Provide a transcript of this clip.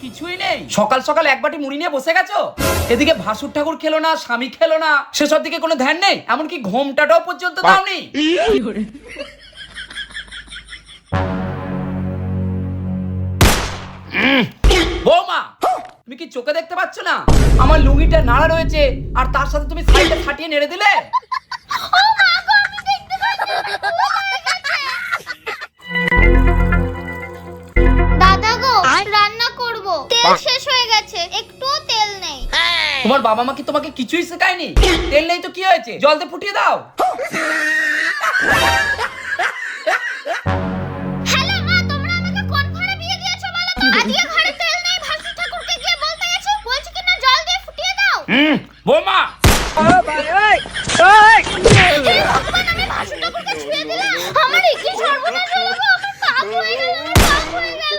কিছুই নেই? সকাল সকাল এক বাটি মুড়ি নিয়ে বসে গেছো, এদিকে ভাসুর ঠাকুর খেলো না, স্বামী খেলো না, সেসব দিকে কোনো ধ্যান নেই, এমনকি ঘোমটাটাও পর্যন্ত দাওনি। বৌমা, তুমি কি চোখে দেখতে পাচ্ছ না আমার লুঙ্গিটা নাড়া রয়েছে, আর তার সাথে তুমি সাইডে ফাটিয়ে নেড়ে দিলে? দাদা গো, রান্না করব, তেল শেষ হয়ে গেছে, একটুও তেল নেই। তোমার বাবা মা কি তোমাকে কিছুই শেখায়নি? তেল নেই তো কি হয়েছে, জল দিয়ে ফুটিয়ে দাও। হ্যালো মা, তোমরা আমাকে কোন ঘরে বিয়ে দিয়েছো বলো তো? আজকে ঘরে তেল নেই, ভাসুর ঠাকুরকে গিয়ে বলতে গেছে, বলছে কিনা জল দিয়ে ফুটিয়ে দাও। বৌমা, এই ভগবান, আমি ভাসুর ঠাকুরকে ছুঁয়ে দিলাম, আমার কি সর্বনাশ হলো গো, আমার পাপ হয়ে গেল, আমার পাপ হয়ে গেল।